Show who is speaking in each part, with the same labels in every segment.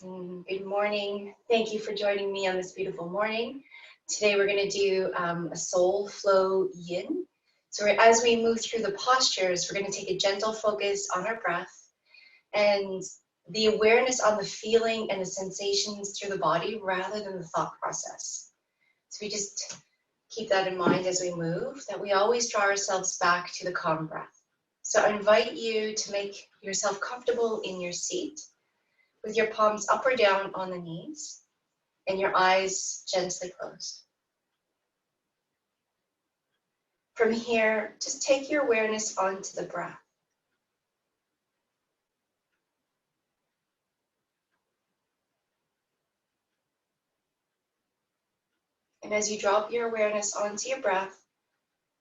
Speaker 1: Good morning. Thank you for joining me on this beautiful morning. Today we're going to do a soul flow yin. So as we move through the postures, we're going to take a gentle focus on our breath and the awareness on the feeling and the sensations through the body rather than the thought process. So we just keep that in mind as we move, that we always draw ourselves back to the calm breath. So I invite you to make yourself comfortable in your seat, with your palms up or down on the knees and your eyes gently closed. From here, just take your awareness onto the breath. And as you drop your awareness onto your breath,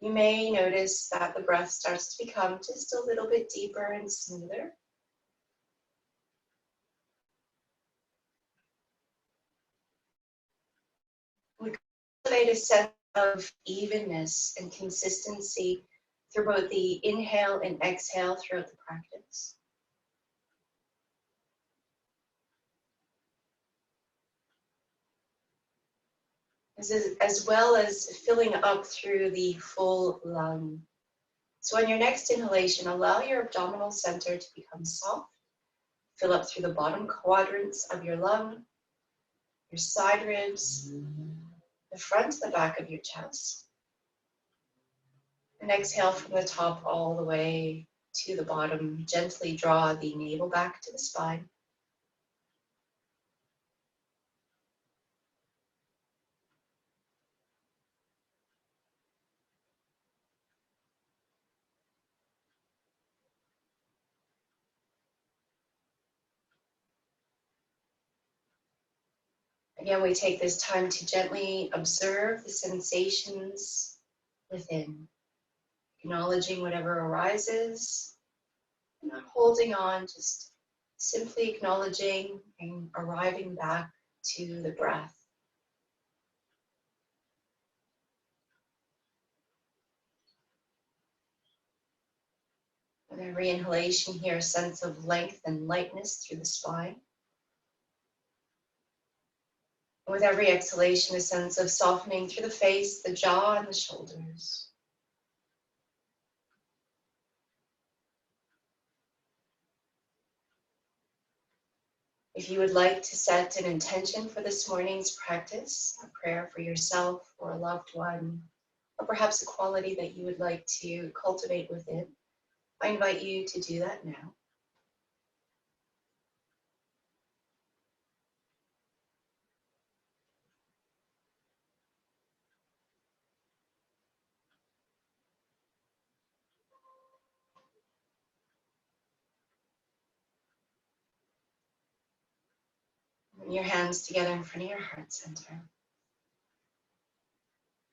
Speaker 1: you may notice that the breath starts to become just a little bit deeper and smoother. We cultivate a sense of evenness and consistency through both the inhale and exhale throughout the practice. As well as filling up through the full lung. So on your next inhalation, allow your abdominal center to become soft. Fill up through the bottom quadrants of your lung, your side ribs, the front and the back of your chest. And exhale from the top all the way to the bottom. Gently draw the navel back to the spine. Again, we take this time to gently observe the sensations within, acknowledging whatever arises, not holding on, just simply acknowledging and arriving back to the breath. With every inhalation here, a sense of length and lightness through the spine. With every exhalation, a sense of softening through the face, the jaw, and the shoulders. If you would like to set an intention for this morning's practice, a prayer for yourself or a loved one, or perhaps a quality that you would like to cultivate within, I invite you to do that now. Bring your hands together in front of your heart center.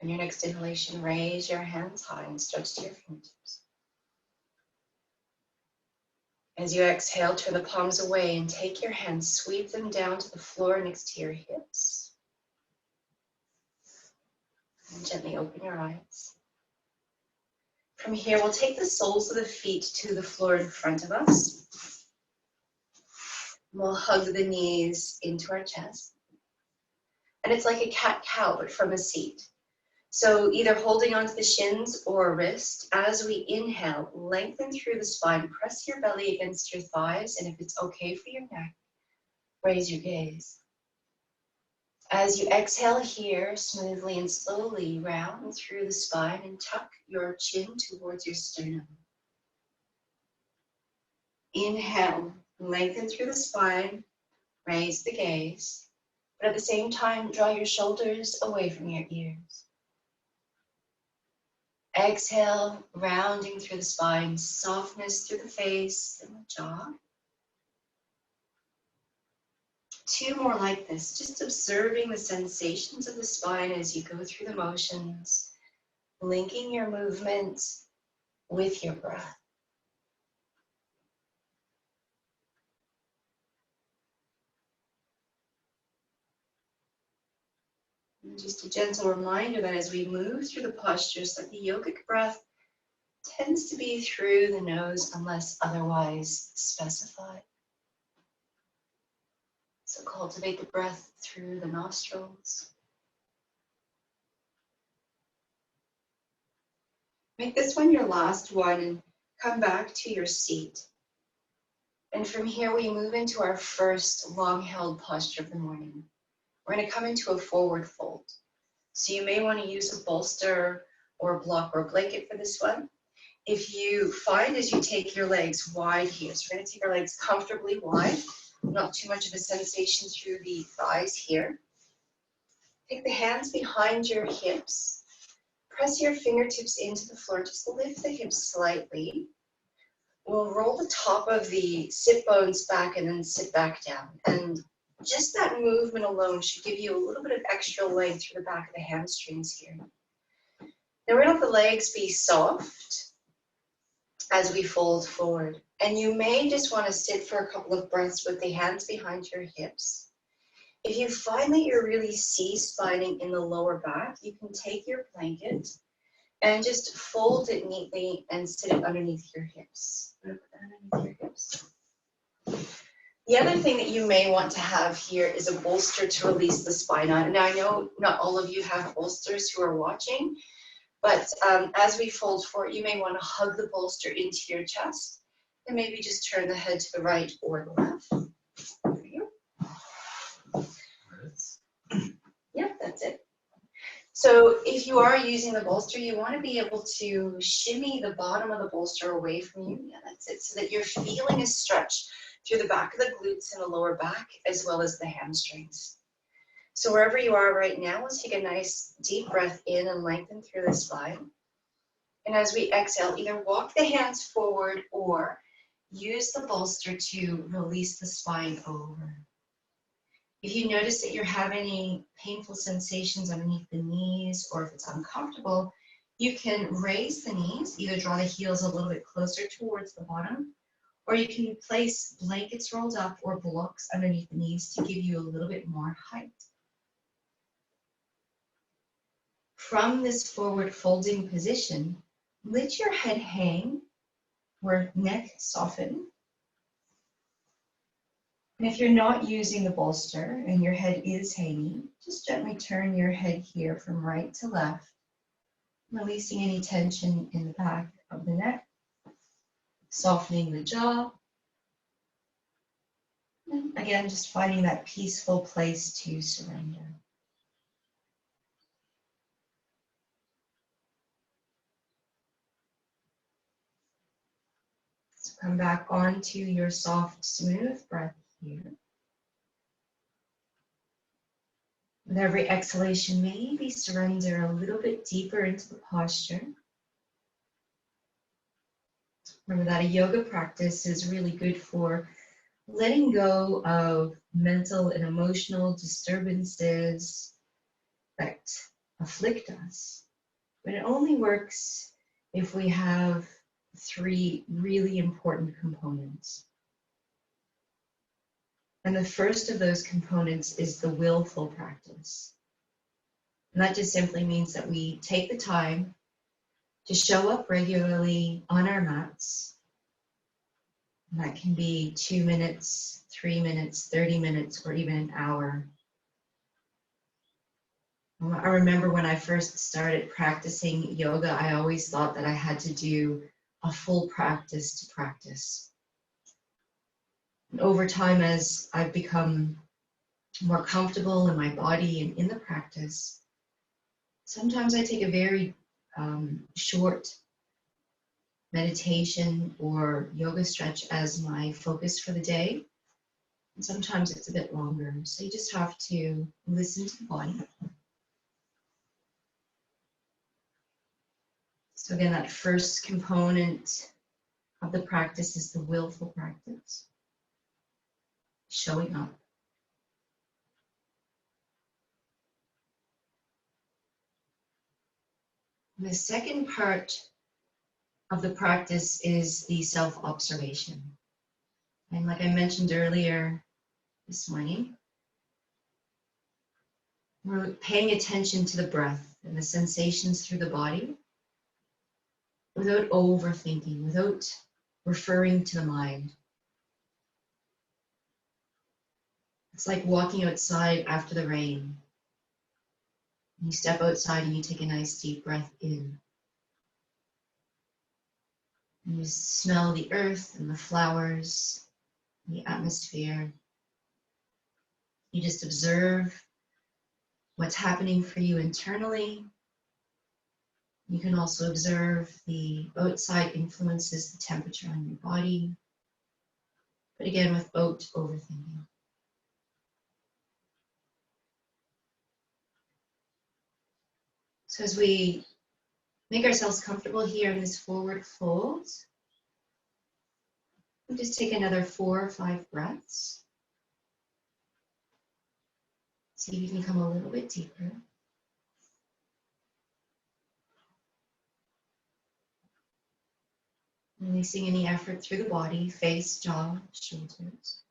Speaker 1: On your next inhalation, raise your hands high and stretch to your fingertips. As you exhale, turn the palms away and take your hands, sweep them down to the floor next to your hips. And gently open your eyes. From here, we'll take the soles of the feet to the floor in front of us. We'll hug the knees into our chest. And it's like a cat-cow, but from a seat. So either holding onto the shins or a wrist. As we inhale, lengthen through the spine, press your belly against your thighs, and if it's okay for your neck, raise your gaze. As you exhale here, smoothly and slowly round through the spine and tuck your chin towards your sternum. Inhale, lengthen through the spine, raise the gaze, but at the same time, draw your shoulders away from your ears. Exhale, rounding through the spine, softness through the face and the jaw. Two more like this, just observing the sensations of the spine as you go through the motions, linking your movement with your breath. And just a gentle reminder that as we move through the postures, that the yogic breath tends to be through the nose unless otherwise specified. So cultivate the breath through the nostrils. Make this one your last one and come back to your seat. And from here we move into our first long-held posture of the morning. We're going to come into a forward fold. So you may want to use a bolster or a block or a blanket for this one. If you find as you take your legs wide here, so we're going to take our legs comfortably wide, not too much of a sensation through the thighs here. Take the hands behind your hips. Press your fingertips into the floor. Just lift the hips slightly. We'll roll the top of the sit bones back and then sit back down. And just that movement alone should give you a little bit of extra length through the back of the hamstrings here. Now we're going to let the legs be soft as we fold forward. And you may just want to sit for a couple of breaths with the hands behind your hips. If you find that you're really C-spining in the lower back, you can take your blanket and just fold it neatly and sit it underneath your hips. Underneath your hips. The other thing that you may want to have here is a bolster to release the spine on. Now I know not all of you have bolsters who are watching, but as we fold forward, you may want to hug the bolster into your chest and maybe just turn the head to the right or the left. There you go. Yep, that's it. So if you are using the bolster, you want to be able to shimmy the bottom of the bolster away from you. Yeah, that's it. So that you're feeling a stretch through the back of the glutes and the lower back, as well as the hamstrings. So wherever you are right now, let's take a nice deep breath in and lengthen through the spine. And as we exhale, either walk the hands forward or use the bolster to release the spine over. If you notice that you're having any painful sensations underneath the knees, or if it's uncomfortable, you can raise the knees, either draw the heels a little bit closer towards the bottom, or you can place blankets rolled up or blocks underneath the knees to give you a little bit more height. From this forward folding position, let your head hang or neck soften. And if you're not using the bolster and your head is hanging, just gently turn your head here from right to left, releasing any tension in the back of the neck, softening the jaw. And again, just finding that peaceful place to surrender. So come back onto your soft, smooth breath here. With every exhalation, maybe surrender a little bit deeper into the posture. Remember that a yoga practice is really good for letting go of mental and emotional disturbances that afflict us. But it only works if we have three really important components. And the first of those components is the willful practice. And that just simply means that we take the time to show up regularly on our mats. And that can be 2 minutes, 3 minutes, 30 minutes, or even an hour. I remember when I first started practicing yoga, I always thought that I had to do a full practice to practice. And over time, as I've become more comfortable in my body and in the practice, sometimes I take a very short meditation or yoga stretch as my focus for the day. And sometimes it's a bit longer. So you just have to listen to the body. So again, that first component of the practice is the willful practice. Showing up. The second part of the practice is the self-observation. And like I mentioned earlier this morning, we're paying attention to the breath and the sensations through the body without overthinking, without referring to the mind.
Speaker 2: It's like walking outside after the rain. You step outside and you take a nice deep breath in. And you smell the earth and the flowers, and the atmosphere. You just observe what's happening for you internally. You can also observe the outside influences, the temperature on your body, but again, without overthinking. So as we make ourselves comfortable here in this forward fold, we'll just take another 4 or 5 breaths. See if you can come a little bit deeper. Releasing any effort through the body, face, jaw, shoulders.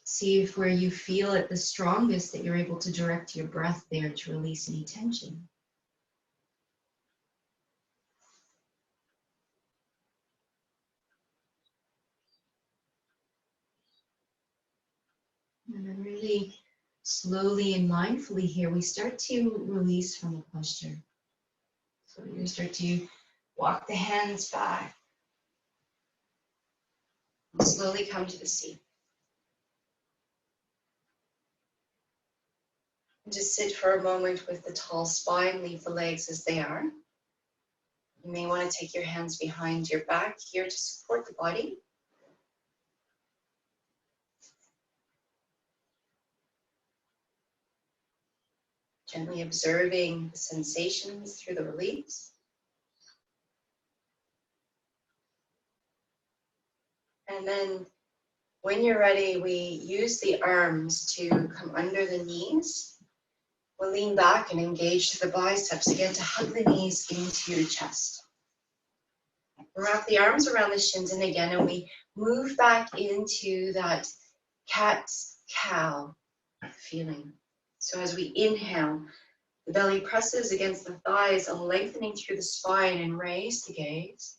Speaker 2: See if where you feel it the strongest that you're able to direct your breath there to release any tension. And then really slowly and mindfully here, we start to release from the posture. So you start to walk the hands back. And slowly come to the seat. And just sit for a moment with the tall spine, leave the legs as they are. You may want to take your hands behind your back here to support the body. Gently observing the sensations through the release. And then when you're ready, we use the arms to come under the knees. We'll lean back and engage the biceps again to hug the knees into your chest. Wrap the arms around the shins and again, and we move back into that cat-cow feeling. So as we inhale, the belly presses against the thighs, lengthening through the spine and raise the gaze.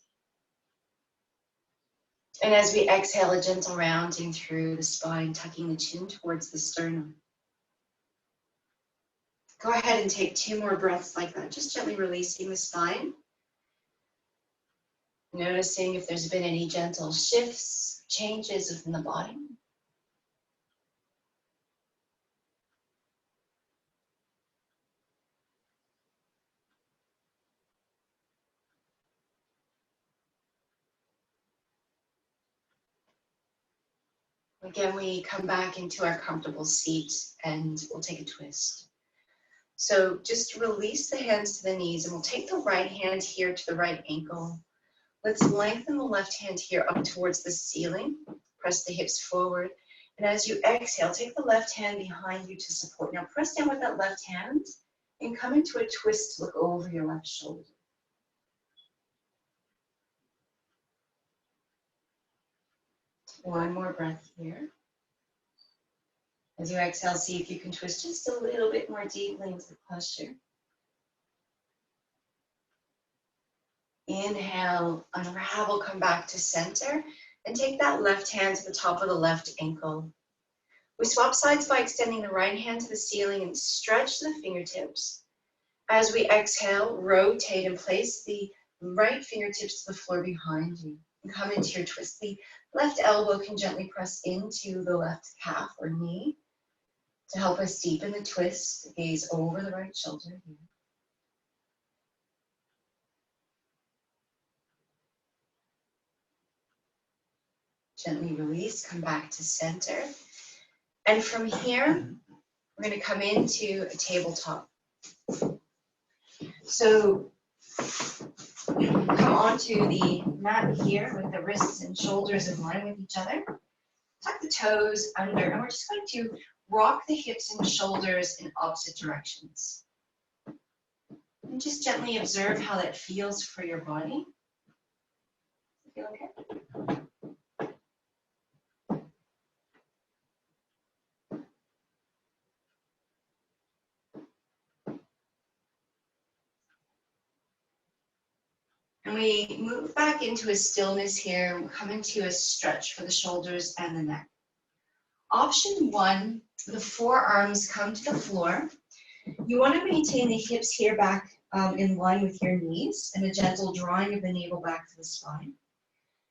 Speaker 2: And as we exhale, a gentle rounding through the spine, tucking the chin towards the sternum. Go ahead and take 2 more breaths like that, just gently releasing the spine. Noticing if there's been any gentle shifts, changes within the body. Again, we come back into our comfortable seat and we'll take a twist. So just release the hands to the knees and we'll take the right hand here to the right ankle. Let's lengthen the left hand here up towards the ceiling. Press the hips forward. And as you exhale, take the left hand behind you to support. Now press down with that left hand and come into a twist to look over your left shoulder. One more breath here. As you exhale, see if you can twist just a little bit more deeply into the posture. Inhale, unravel, come back to center, and take that left hand to the top of the left ankle. We swap sides by extending the right hand to the ceiling and stretch the fingertips. As we exhale, rotate and place the right fingertips to the floor behind you. And come into your twist. The left elbow can gently press into the left calf or knee to help us deepen the twist. Gaze over the right shoulder here. Gently release, come back to center. And from here, we're going to come into a tabletop. So come onto the mat here with the wrists and shoulders in line with each other. Tuck the toes under, and we're just going to rock the hips and shoulders in opposite directions. And just gently observe how that feels for your body. Feel okay? And we move back into a stillness here. We'll come into a stretch for the shoulders and the neck. Option 1, the forearms come to the floor. You want to maintain the hips here back in line with your knees and a gentle drawing of the navel back to the spine.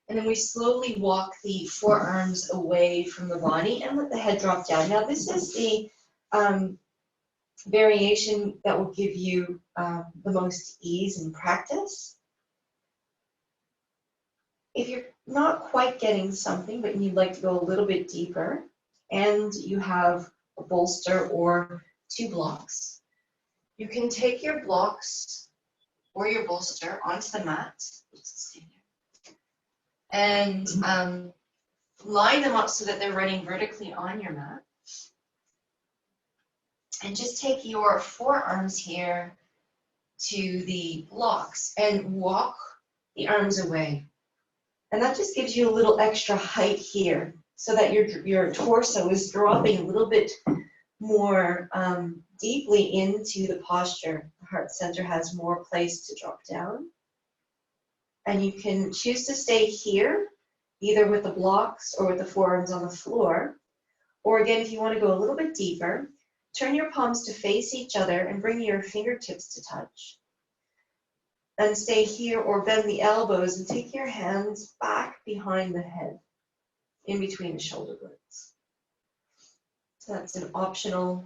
Speaker 2: And then we slowly walk the forearms away from the body and let the head drop down. Now this is the variation that will give you the most ease in practice. If you're not quite getting something, but you'd like to go a little bit deeper, and you have a bolster or 2 blocks, you can take your blocks or your bolster onto the mat and line them up so that they're running vertically on your mat. And just take your forearms here to the blocks and walk the arms away. And that just gives you a little extra height here so that your torso is dropping a little bit more deeply into the posture. The heart center has more place to drop down. And you can choose to stay here, either with the blocks or with the forearms on the floor. Or again, if you want to go a little bit deeper, turn your palms to face each other and bring your fingertips to touch. And stay here or bend the elbows and take your hands back behind the head, in between the shoulder blades. So that's an optional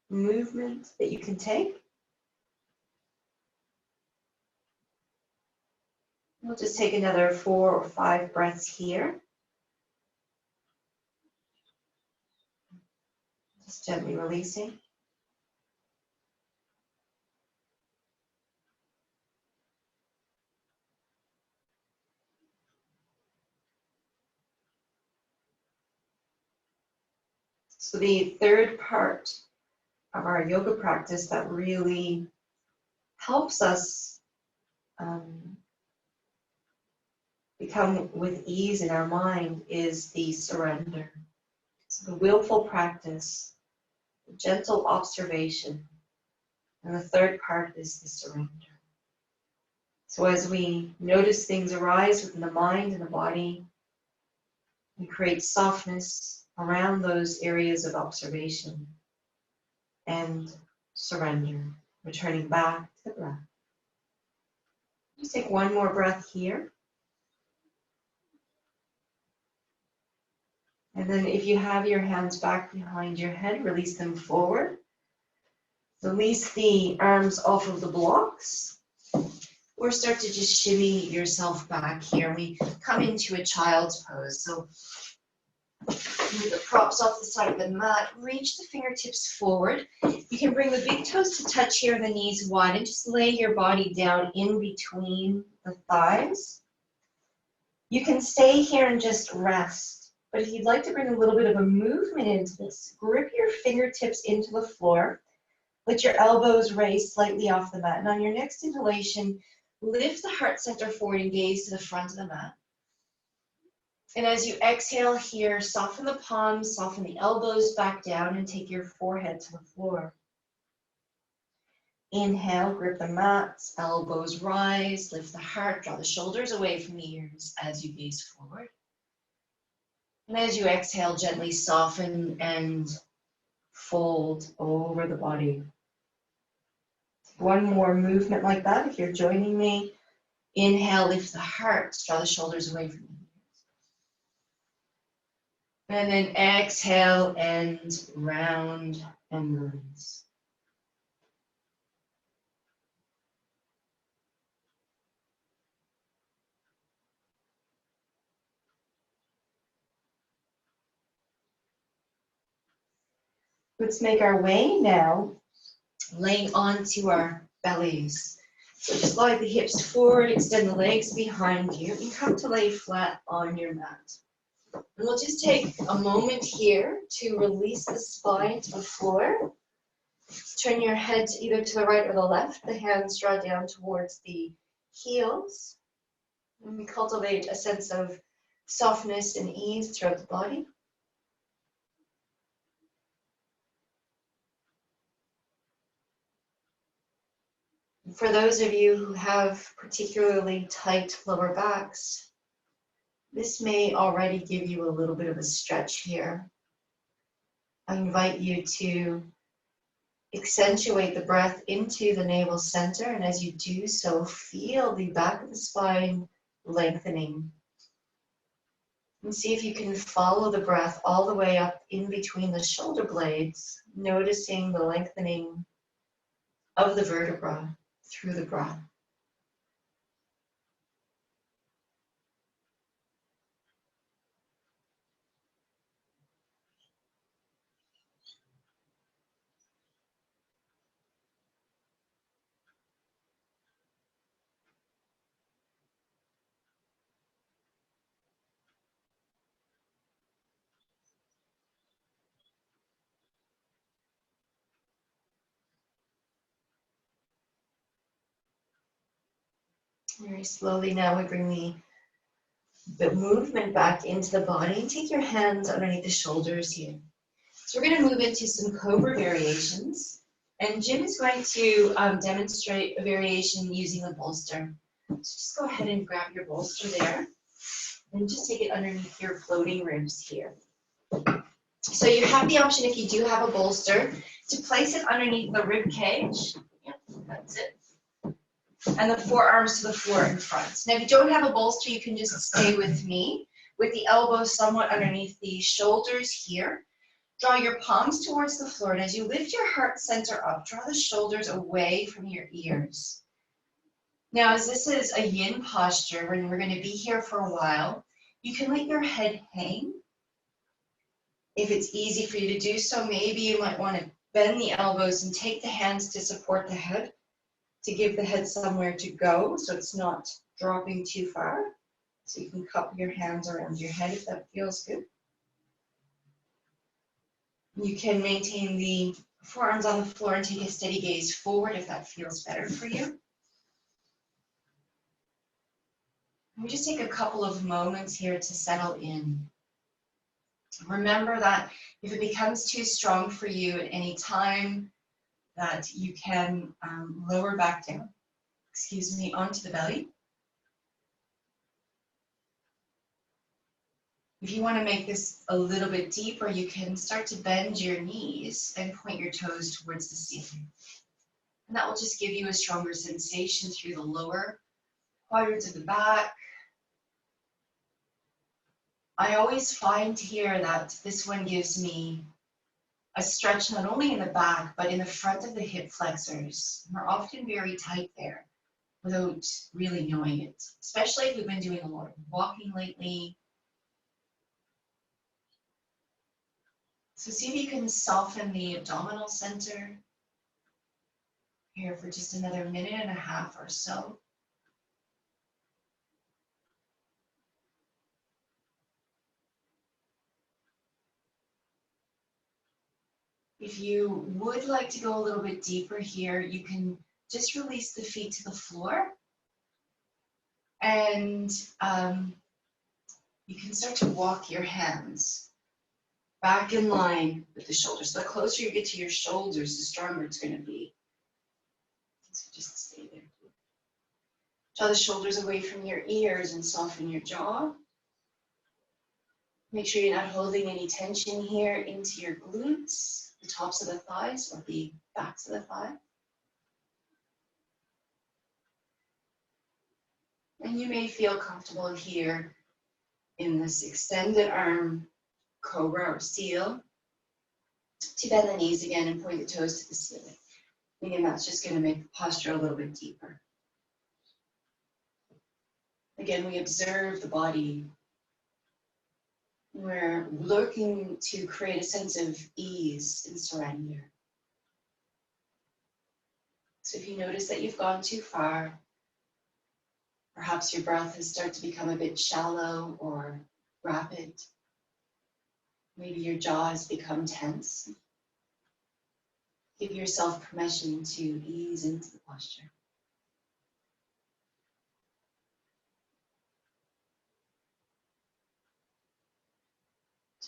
Speaker 2: movement that you can take. We'll just take another 4 or 5 breaths here. Just gently releasing. So the third part of our yoga practice that really helps us become with ease in our mind is the surrender. So the willful practice, the gentle observation, and the third part is the surrender. So as we notice things arise within the mind and the body, we create softness around those areas of observation and surrender, returning back to the breath. Just take one more breath here. And then if you have your hands back behind your head, release them forward. Release the arms off of the blocks. Or start to just shimmy yourself back here. We come into a child's pose. So move the props off the side of the mat. Reach the fingertips forward. You can bring the big toes to touch here, the knees wide, and just lay your body down in between the thighs. You can stay here and just rest. But if you'd like to bring a little bit of a movement into this, grip your fingertips into the floor. Let your elbows raise slightly off the mat. And on your next inhalation, lift the heart center forward and gaze to the front of the mat. And as you exhale here, soften the palms, soften the elbows back down, and take your forehead to the floor. Inhale, grip the mat, elbows rise, lift the heart, draw the shoulders away from the ears as you gaze forward. And as you exhale, gently soften and fold over the body. One more movement like that. If you're joining me, inhale, lift the heart, draw the shoulders away from the ears. And then exhale and round and release. Let's make our way now, laying onto our bellies. So slide the hips forward, extend the legs behind you, and come to lay flat on your mat. And we'll just take a moment here to release the spine to the floor. Turn your head either to the right or the left. The hands draw down towards the heels. And we cultivate a sense of softness and ease throughout the body. For those of you who have particularly tight lower backs, this may already give you a little bit of a stretch here. I invite you to accentuate the breath into the navel center, and as you do so, feel the back of the spine lengthening. And see if you can follow the breath all the way up in between the shoulder blades, noticing the lengthening of the vertebra through the breath. Very slowly now we bring the movement back into the body, and take your hands underneath the shoulders here. So we're going to move into some cobra variations, and Jim is going to demonstrate a variation using a bolster. So just go ahead and grab your bolster there, and just take it underneath your floating ribs here. So you have the option, if you do have a bolster, to place it underneath the rib cage. Yep, that's it. And the forearms to the floor in front. Now, if you don't have a bolster, you can just stay with me, with the elbows somewhat underneath the shoulders here. Draw your palms towards the floor, and as you lift your heart center up, draw the shoulders away from your ears. Now, as this is a yin posture, and we're going to be here for a while, you can let your head hang. If it's easy for you to do so, maybe you might want to bend the elbows and take the hands to support the head, to give the head somewhere to go so it's not dropping too far. So you can cup your hands around your head if that feels good. You can maintain the forearms on the floor and take a steady gaze forward if that feels better for you. We just take a couple of moments here to settle in. Remember that if it becomes too strong for you at any time, that you can lower back down, onto the belly. If you want to make this a little bit deeper, you can start to bend your knees and point your toes towards the ceiling. And that will just give you a stronger sensation through the lower quadrants of the back. I always find here that this one gives me a stretch not only in the back, but in the front of the hip flexors. We're often very tight there without really knowing it, especially if we've been doing a lot of walking lately. So see if you can soften the abdominal center here for just another minute and a half or so. If you would like to go a little bit deeper here, you can just release the feet to the floor, and you can start to walk your hands back in line with the shoulders. So the closer you get to your shoulders, the stronger it's going to be. So just stay there. Draw the shoulders away from your ears and soften your jaw. Make sure you're not holding any tension here into your glutes, the tops of the thighs or the backs of the thighs. And you may feel comfortable here in this extended arm cobra or seal to bend the knees again and point the toes to the ceiling. Again, that's just going to make the posture a little bit deeper. Again, we observe the body. We're looking to create a sense of ease and surrender. So if you notice that you've gone too far, perhaps your breath has started to become a bit shallow or rapid, maybe your jaw has become tense, give yourself permission to ease into the posture.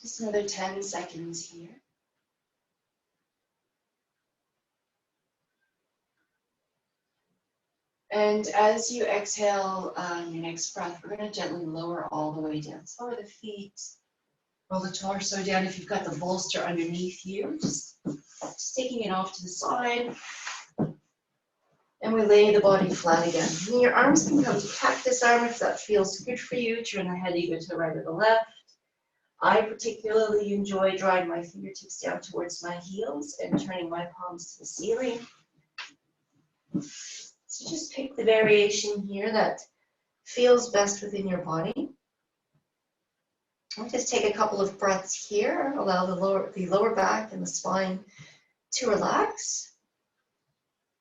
Speaker 2: Just another 10 seconds here. And as you exhale your next breath, we're going to gently lower all the way down. So lower the feet, roll the torso down. If you've got the bolster underneath you, just taking it off to the side. And we lay the body flat again. And your arms can come to cactus arm if that feels good for you. Turn the head either to the right or the left. I particularly enjoy drawing my fingertips down towards my heels and turning my palms to the ceiling. So just pick the variation here that feels best within your body. I'll just take a couple of breaths here. Allow the lower back and the spine to relax.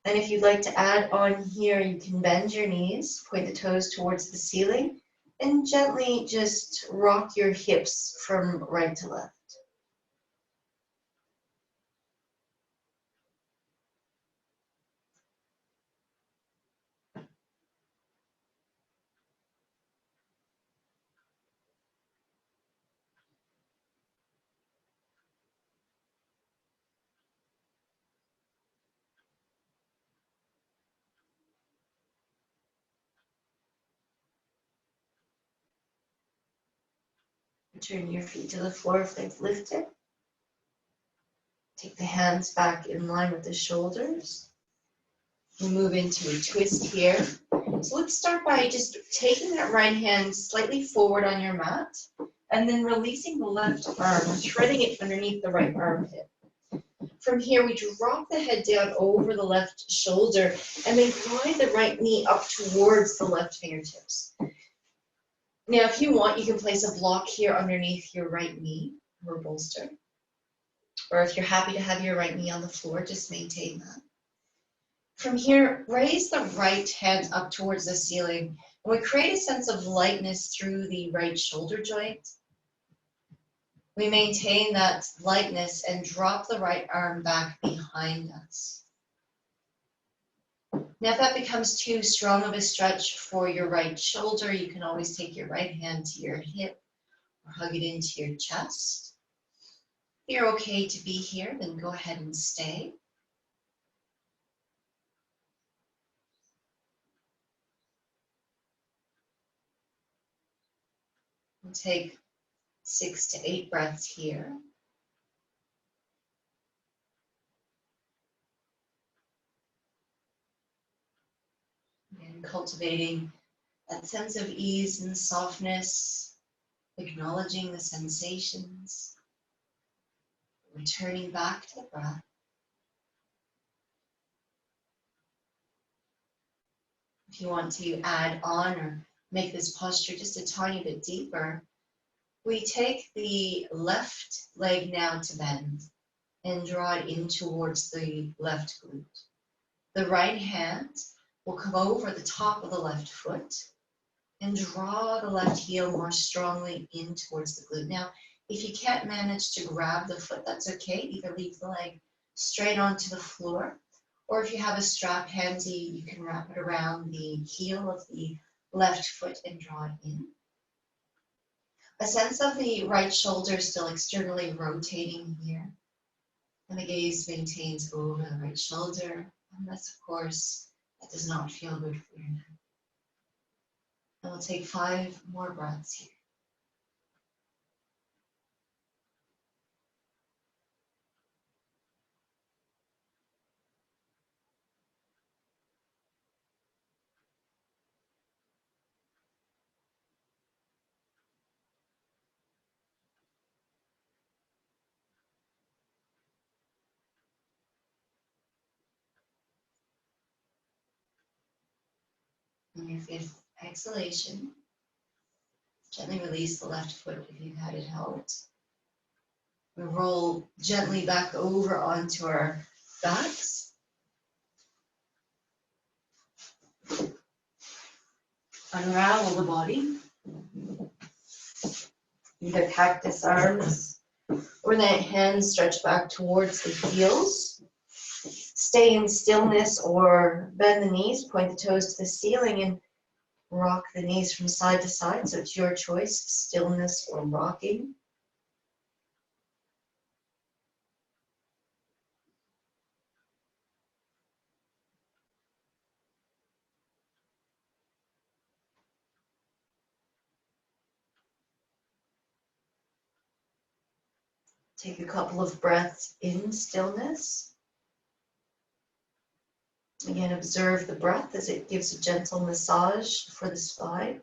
Speaker 2: And if you'd like to add on here, you can bend your knees, point the toes towards the ceiling, and gently just rock your hips from right to left. Turn your feet to the floor if they've lifted. Take the hands back in line with the shoulders. We move into a twist here. So let's start by just taking that right hand slightly forward on your mat and then releasing the left arm, threading it underneath the right armpit. From here, we drop the head down over the left shoulder and then glide the right knee up towards the left fingertips. Now, if you want, you can place a block here underneath your right knee or bolster. Or if you're happy to have your right knee on the floor, just maintain that. From here, raise the right hand up towards the ceiling. And we create a sense of lightness through the right shoulder joint. We maintain that lightness and drop the right arm back behind us. Now, if that becomes too strong of a stretch for your right shoulder, you can always take your right hand to your hip or hug it into your chest. If you're okay to be here, then go ahead and stay. We'll take 6 to 8 breaths here. And cultivating that sense of ease and softness, acknowledging the sensations, returning back to the breath. If you want to add on or make this posture just a tiny bit deeper, we take the left leg now to bend and draw it in towards the left glute. The right hand will come over the top of the left foot and draw the left heel more strongly in towards the glute. Now, if you can't manage to grab the foot, that's okay. Either leave the leg straight onto the floor, or if you have a strap handy, you can wrap it around the heel of the left foot and draw it in. A sense of the right shoulder still externally rotating here. And the gaze maintains over the right shoulder, unless, of course, that does not feel good for your neck. And we'll take 5 more breaths here. On your 5th exhalation, gently release the left foot if you've had it held. We roll gently back over onto our backs. Unravel the body. Either cactus arms or the hands stretch back towards the heels. Stay in stillness or bend the knees, point the toes to the ceiling and rock the knees from side to side. So it's your choice, stillness or rocking.
Speaker 1: Take a couple of breaths in stillness. Again, observe the breath as it gives a gentle massage for the spine.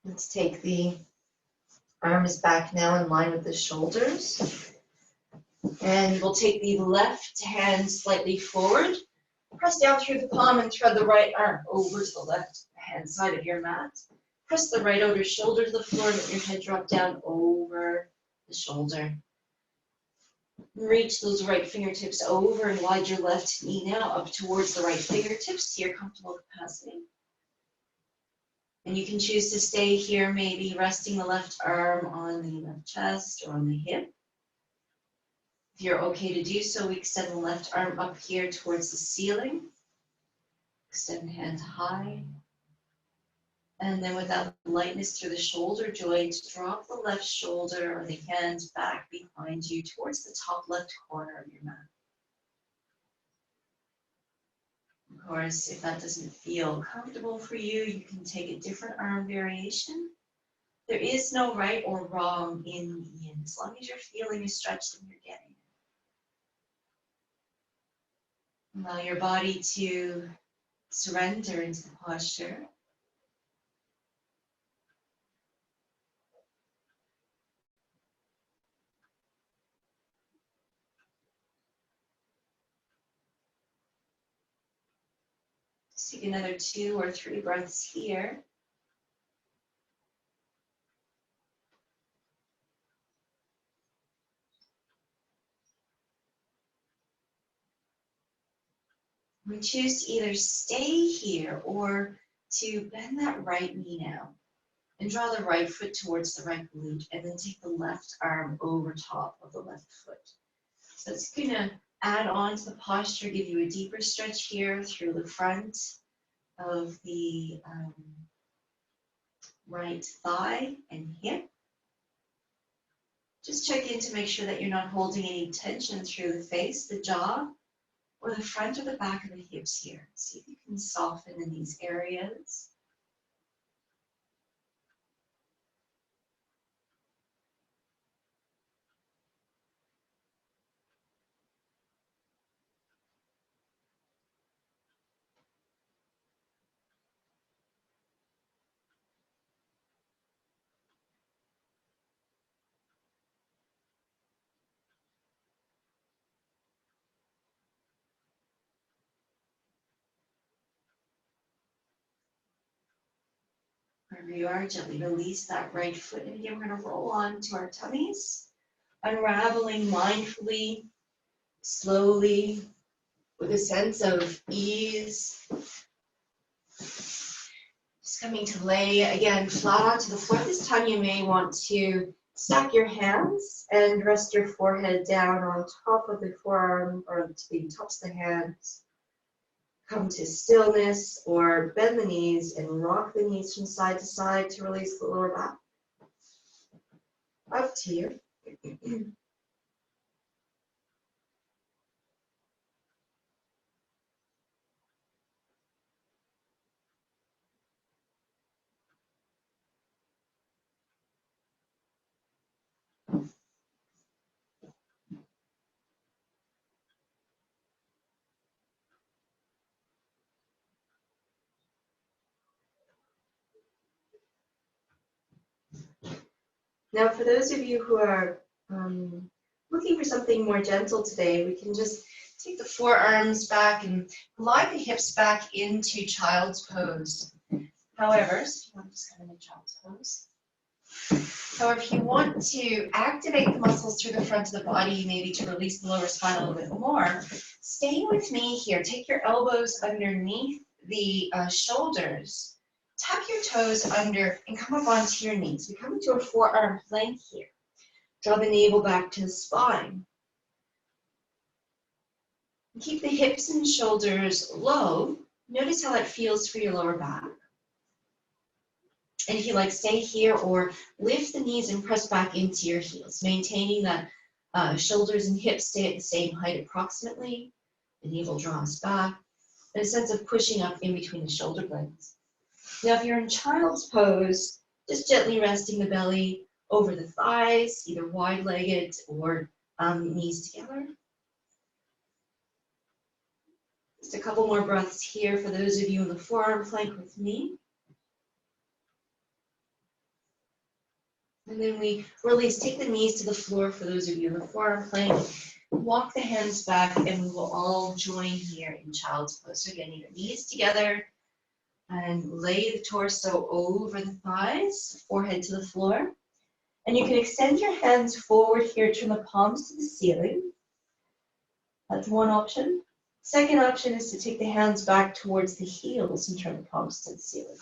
Speaker 1: Let's take the arms back now in line with the shoulders. And we'll take the left hand slightly forward. Press down through the palm and thread the right arm over to the left hand side of your mat. Press the right outer shoulder to the floor and let your head drop down over the shoulder. Reach those right fingertips over and widen your left knee now up towards the right fingertips to your comfortable capacity. And you can choose to stay here, maybe resting the left arm on the left chest or on the hip. If you're okay to do so, we extend the left arm up here towards the ceiling. Extend hand high. And then with that lightness through the shoulder joints, drop the left shoulder or the hand back behind you towards the top left corner of your mat. Of course, if that doesn't feel comfortable for you, you can take a different arm variation. There is no right or wrong in yin, as long as you're feeling a stretch and you're getting it. Allow your body to surrender into the posture. Just take another 2 or 3 breaths here. We choose to either stay here or to bend that right knee now and draw the right foot towards the right glute and then take the left arm over top of the left foot. So it's going to add on to the posture, give you a deeper stretch here through the front of the right thigh and hip. Just check in to make sure that you're not holding any tension through the face, the jaw, or the front or the back of the hips here. See if you can soften in these areas. Wherever you are, gently release that right foot. And again, we're going to roll on to our tummies, unraveling mindfully, slowly, with a sense of ease. Just coming to lay, again, flat onto the floor. This time you may want to stack your hands and rest your forehead down on top of the forearm or to the tops of the hands. Come to stillness or bend the knees and rock the knees from side to side to release the lower back. Up to you. Now, for those of you who are looking for something more gentle today, we can just take the forearms back and glide the hips back into child's pose. However, so if you want to just come into child's pose. However, if you want to activate the muscles through the front of the body, maybe to release the lower spine a little bit more, stay with me here. Take your elbows underneath the shoulders. Tap your toes under and come up onto your knees. We come into a forearm plank here. Draw the navel back to the spine. Keep the hips and shoulders low. Notice how that feels for your lower back. And if you like, stay here or lift the knees and press back into your heels, maintaining that shoulders and hips stay at the same height approximately. The navel draws back, and a sense of pushing up in between the shoulder blades. Now, if you're in child's pose, just gently resting the belly over the thighs, either wide-legged or knees together. Just a couple more breaths here for those of you in the forearm plank with me. And then we release, take the knees to the floor for those of you in the forearm plank. Walk the hands back and we will all join here in child's pose. So again, either knees together and lay the torso over the thighs, forehead to the floor. And you can extend your hands forward here, turn the palms to the ceiling. That's one option. Second option is to take the hands back towards the heels and turn the palms to the ceiling.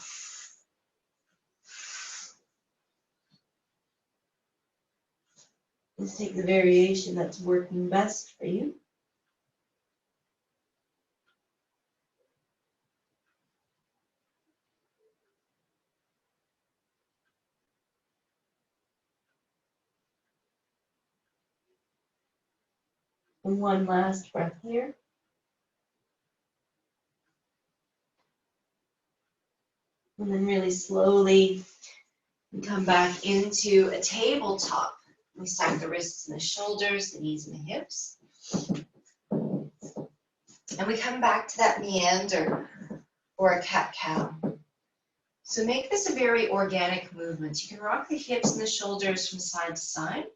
Speaker 1: Let's take the variation that's working best for you. And one last breath here. And then really slowly come back into a tabletop. We stack the wrists and the shoulders, the knees and the hips. And we come back to that meander or a cat-cow. So make this a very organic movement. You can rock the hips and the shoulders from side to side.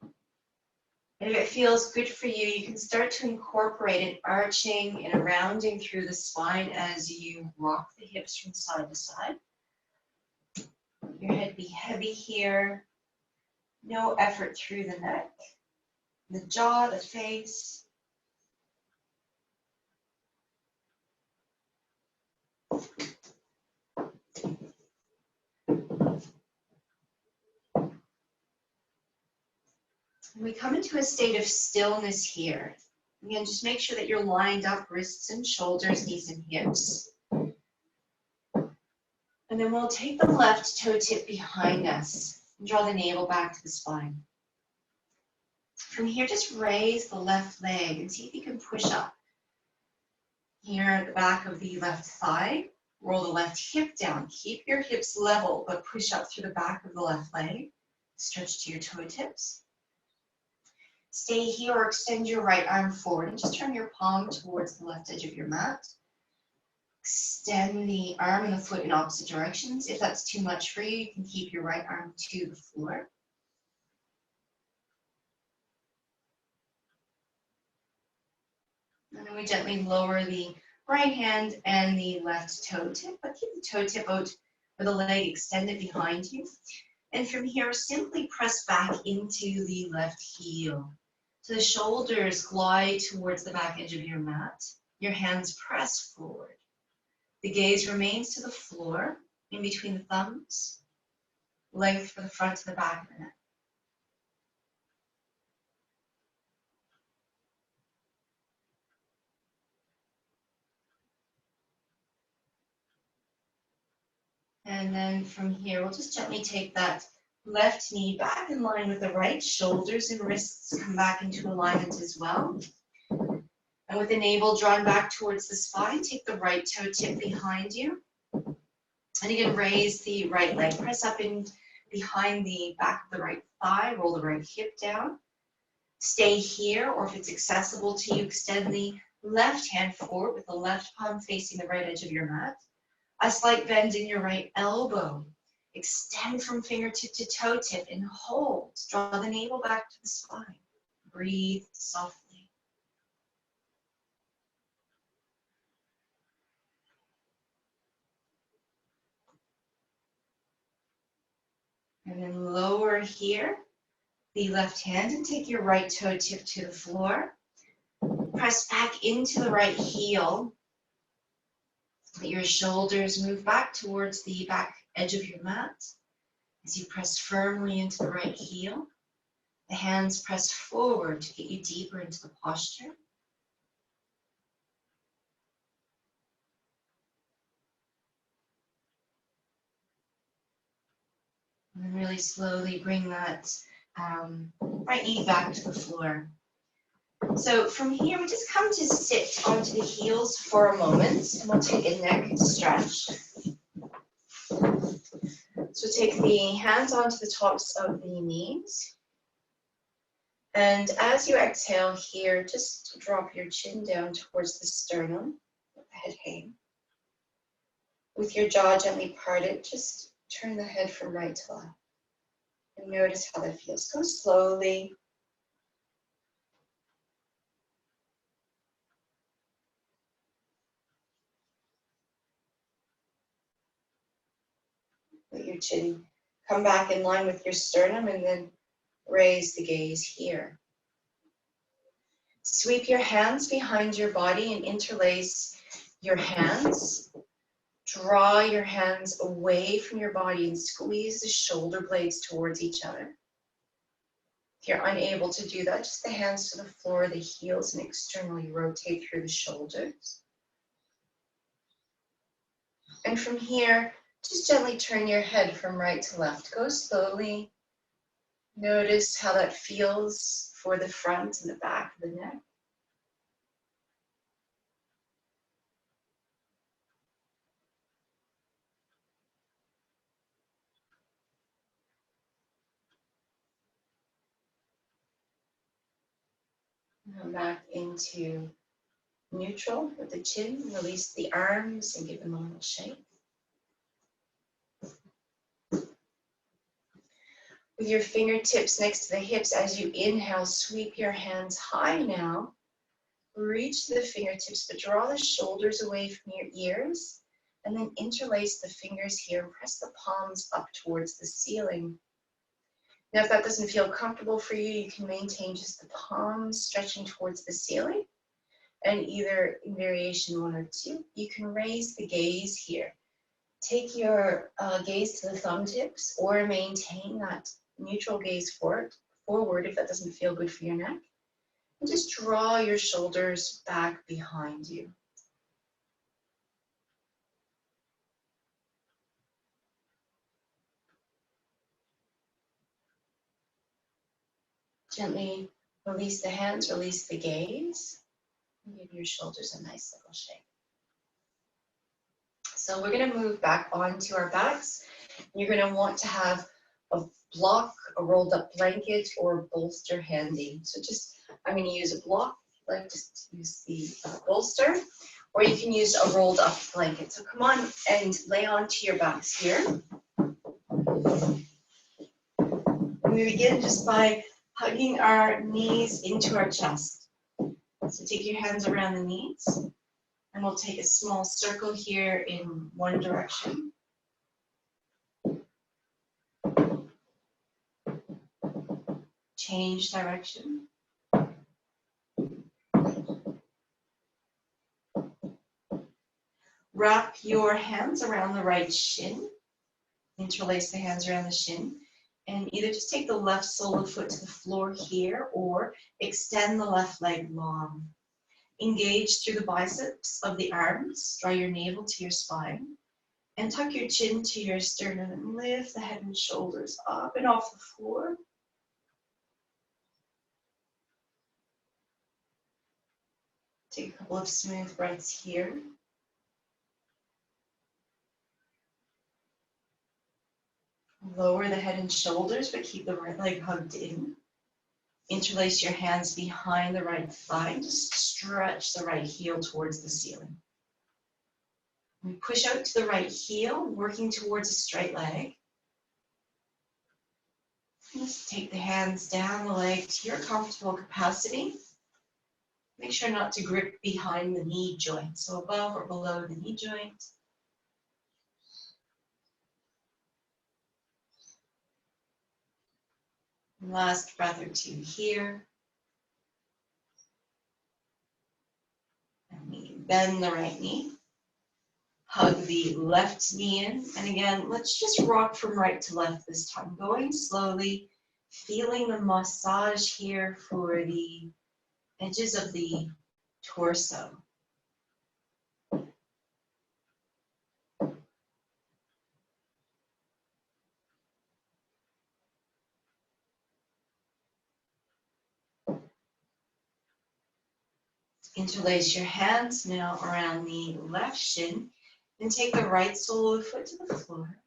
Speaker 1: And if it feels good for you, you can start to incorporate an arching and a rounding through the spine as you rock the hips from side to side. Your head be heavy here. No effort through the neck, the jaw, the face. And we come into a state of stillness here. Again, just make sure that you're lined up, wrists and shoulders, knees and hips. And then we'll take the left toe tip behind us and draw the navel back to the spine. From here, just raise the left leg and see if you can push up. Here at the back of the left thigh, roll the left hip down. Keep your hips level, but push up through the back of the left leg. Stretch to your toe tips. Stay here or extend your right arm forward and just turn your palm towards the left edge of your mat. Extend the arm and the foot in opposite directions. If that's too much for you, you can keep your right arm to the floor. And then we gently lower the right hand and the left toe tip, but keep the toe tip out or the leg extended behind you. And from here, simply press back into the left heel. So the shoulders glide towards the back edge of your mat. Your hands press forward. The gaze remains to the floor, in between the thumbs. Length from the front to the back of the neck. And then from here, we'll just gently take that left knee back in line with the right. Shoulders and wrists come back into alignment as well. And with the navel drawn back towards the spine, take the right toe tip behind you. And again, raise the right leg. Press up in behind the back of the right thigh. Roll the right hip down. Stay here, or if it's accessible to you, extend the left hand forward with the left palm facing the right edge of your mat. A slight bend in your right elbow. Extend from fingertip to toe tip and hold. Draw the navel back to the spine. Breathe softly. And then lower here the left hand and take your right toe tip to the floor. Press back into the right heel. Let your shoulders move back towards the back edge of your mat. As you press firmly into the right heel, the hands press forward to get you deeper into the posture. And really slowly bring that right knee back to the floor. So from here, we just come to sit onto the heels for a moment, and we'll take a neck stretch. So take the hands onto the tops of the knees. And as you exhale here, just drop your chin down towards the sternum, let the head hang. With your jaw gently parted, just turn the head from right to left. And notice how that feels. Go slowly. Let your chin come back in line with your sternum and then raise the gaze here. Sweep your hands behind your body and interlace your hands. Draw your hands away from your body and squeeze the shoulder blades towards each other. If you're unable to do that, just the hands to the floor, the heels, and externally rotate through the shoulders. And from here, just gently turn your head from right to left. Go slowly. Notice how that feels for the front and the back of the neck. Come back into neutral with the chin. Release the arms and give them a little shake. With your fingertips next to the hips, as you inhale, sweep your hands high now. Reach the fingertips, but draw the shoulders away from your ears. And then interlace the fingers here and press the palms up towards the ceiling. Now, if that doesn't feel comfortable for you, you can maintain just the palms stretching towards the ceiling. And either in variation 1 or 2, you can raise the gaze here. Take your gaze to the thumb tips or maintain that neutral gaze forward if that doesn't feel good for your neck. And just draw your shoulders back behind you. Gently release the hands, release the gaze, and give your shoulders a nice little shake. So we're going to move back onto our backs. You're going to want to have a block, a rolled up blanket, or a bolster handy. So I'm going to use a block, like just use the bolster, or you can use a rolled up blanket. So come on and lay onto your backs here. And we begin just by hugging our knees into our chest. So take your hands around the knees, and we'll take a small circle here in one direction. Change direction. Wrap your hands around the right shin. Interlace the hands around the shin. And either just take the left sole of the foot to the floor here or extend the left leg long. Engage through the biceps of the arms. Draw your navel to your spine. And tuck your chin to your sternum and lift the head and shoulders up and off the floor. Take a couple of smooth breaths here. Lower the head and shoulders, but keep the right leg hugged in. Interlace your hands behind the right thigh. Just stretch the right heel towards the ceiling. We push out to the right heel, working towards a straight leg. Just take the hands down the leg to your comfortable capacity. Make sure not to grip behind the knee joint, so above or below the knee joint. Last breath or two here. And we bend the right knee. Hug the left knee in. And again, let's just rock from right to left this time. Going slowly, feeling the massage here for the edges of the torso.
Speaker 2: Interlace your hands now around the left shin and take the right sole of the foot to the floor.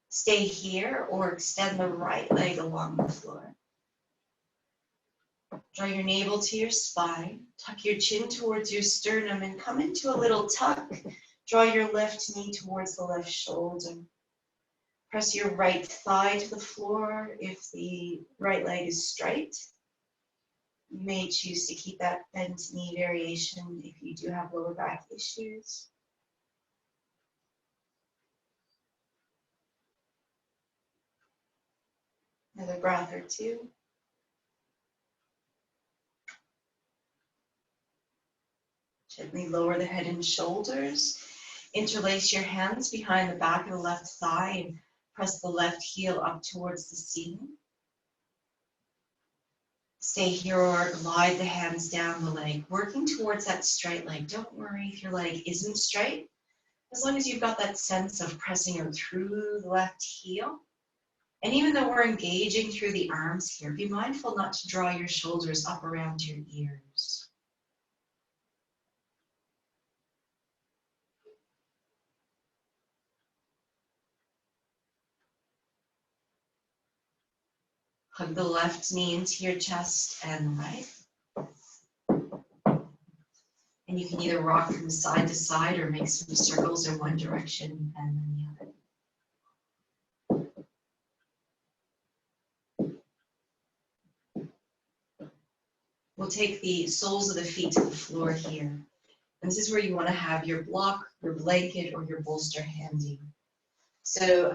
Speaker 2: Stay here or extend the right leg along the floor. Draw your navel to your spine, tuck your chin towards your sternum and come into a little tuck. Draw your left knee towards the left shoulder. Press your right thigh to the floor if the right leg is straight. You may choose to keep that bent knee variation if you do have lower back issues. Another breath or two. Gently lower the head and shoulders. Interlace your hands behind the back of the left thigh and press the left heel up towards the ceiling. Stay here or glide the hands down the leg, working towards that straight leg. Don't worry if your leg isn't straight. As long as you've got that sense of pressing out through the left heel. And even though we're engaging through the arms here, be mindful not to draw your shoulders up around your ears. Hug the left knee into your chest and the right. And you can either rock from side to side or make some circles in one direction and then the other. We'll take the soles of the feet to the floor here. And this is where you want to have your block, your blanket, or your bolster handy. So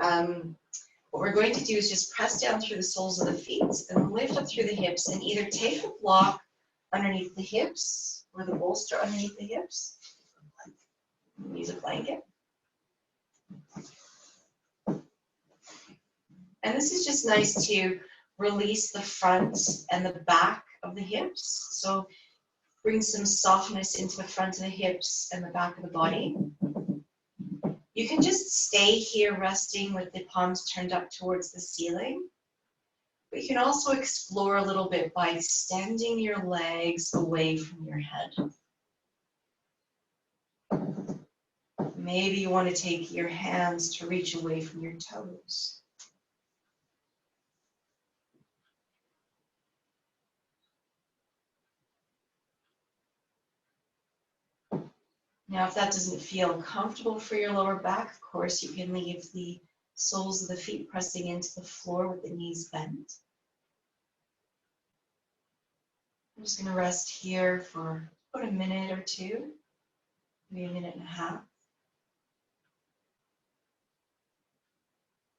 Speaker 2: what we're going to do is just press down through the soles of the feet and lift up through the hips and either take the block underneath the hips or the bolster underneath the hips. Use a blanket. And this is just nice to release the front and the back of the hips. So bring some softness into the front of the hips and the back of the body. You can just stay here resting with the palms turned up towards the ceiling. But you can also explore a little bit by extending your legs away from your head. Maybe you want to take your hands to reach away from your toes. Now, if that doesn't feel comfortable for your lower back, of course, you can leave the soles of the feet pressing into the floor with the knees bent. I'm just going to rest here for about a minute or two, maybe a minute and a half.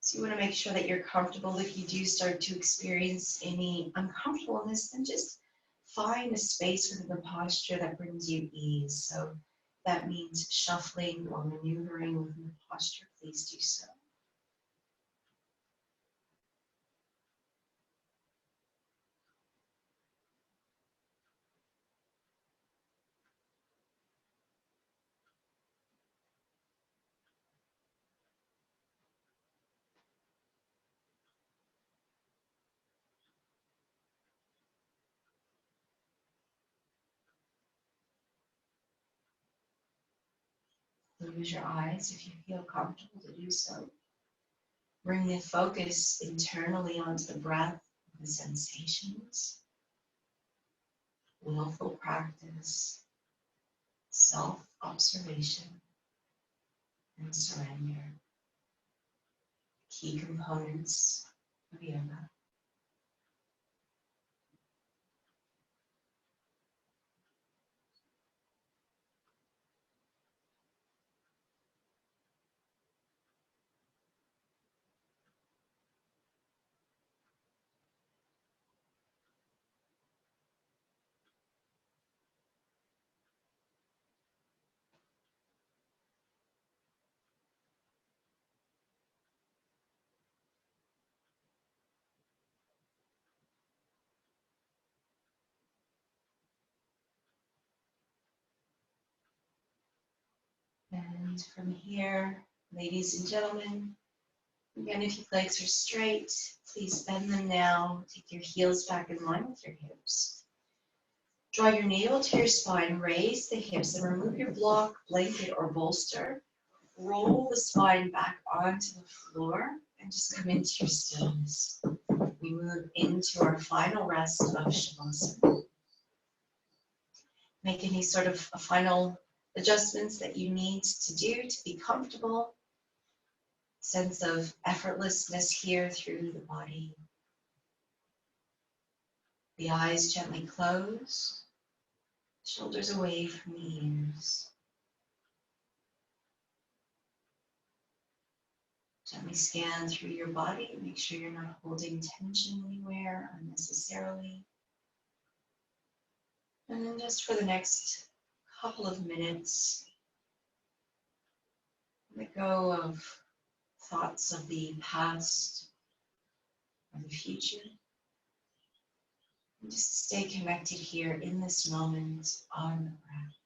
Speaker 2: So you want to make sure that you're comfortable. If you do start to experience any uncomfortableness, then just find a space within the posture that brings you ease. So that means shuffling or maneuvering within the posture. Please do so. Close your eyes if you feel comfortable to do so. Bring the focus internally onto the breath, the sensations. Willful practice, self-observation, and surrender. Key components of yoga. And from here, ladies and gentlemen, again, if your legs are straight, please bend them now. Take your heels back in line with your hips. Draw your navel to your spine, raise the hips, and remove your block, blanket, or bolster. Roll the spine back onto the floor and just come into your stillness. We move into our final rest of Shavasana. Make any sort of final adjustments that you need to do to be comfortable. Sense of effortlessness here through the body. The eyes gently close, shoulders away from the ears. Gently scan through your body. Make sure you're not holding tension anywhere unnecessarily. And then just for the next couple of minutes, let go of thoughts of the past or the future. And just stay connected here in this moment on the breath.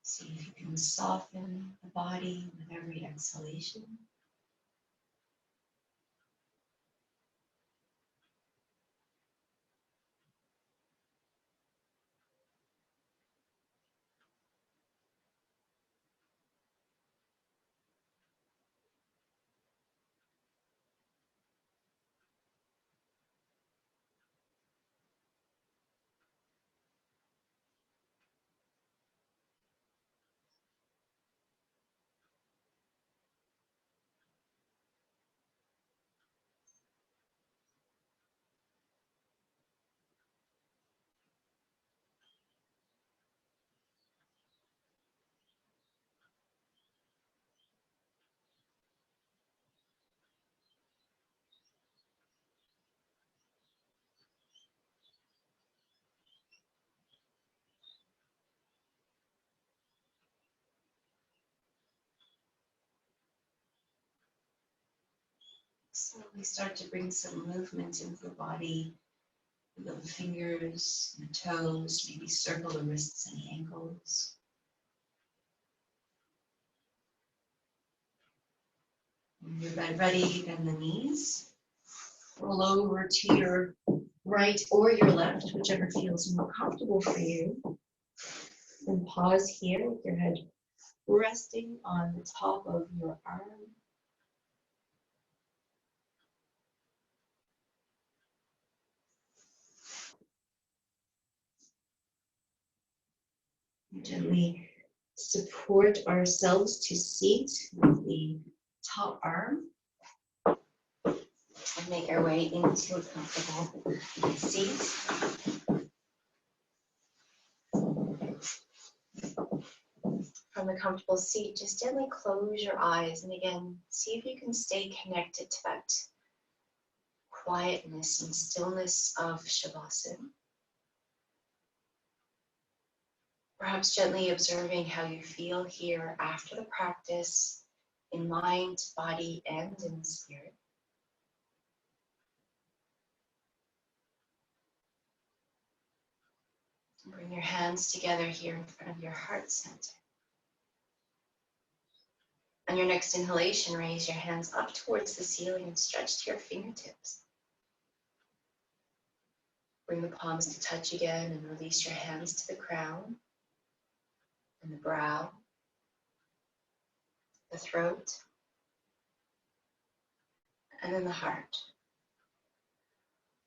Speaker 2: See if you can soften the body with every exhalation. Slowly start to bring some movement into the body. Wiggle the fingers and the toes, maybe circle the wrists and ankles. When you're ready, bend the knees. Roll over to your right or your left, whichever feels more comfortable for you. Then pause here with your head resting on the top of your arm. Gently support ourselves to seat with the top arm and make our way into a comfortable seat. From the comfortable seat, just gently close your eyes and again, see if you can stay connected to that quietness and stillness of Shavasana. Perhaps gently observing how you feel here after the practice in mind, body, and in spirit. Bring your hands together here in front of your heart center. On your next inhalation, raise your hands up towards the ceiling and stretch to your fingertips. Bring the palms to touch again and release your hands to the crown and the brow, the throat, and then the heart.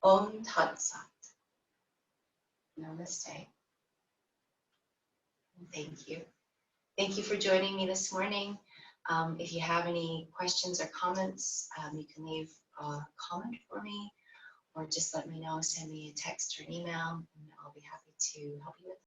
Speaker 2: Om Tat Sat. Namaste. And thank you. Thank you for joining me this morning. If you have any questions or comments, you can leave a comment for me or just let me know, send me a text or an email, and I'll be happy to help you with